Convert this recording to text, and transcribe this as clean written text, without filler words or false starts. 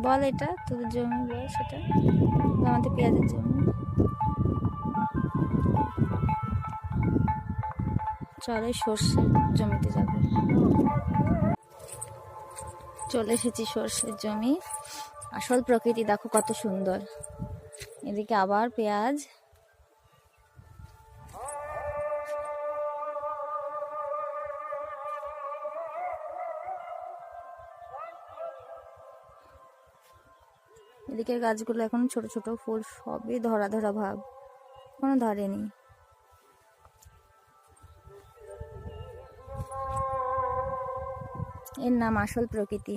বল, এটা তোদের জমি বল, সেটা আমাদের পেঁয়াজের জমি। চল এই সর্ষের জমিতে যাবো। চলে এসেছি সর্ষের জমি। আসল প্রকৃতি দেখো কত সুন্দর। এদিকে আবার পেঁয়াজ। এদিকের গাছগুলো এখন ছোট ছোট ফুল, সবই ধরা ধরা ভাব, কোনো ধরেনি। এর নাম আসল প্রকৃতি।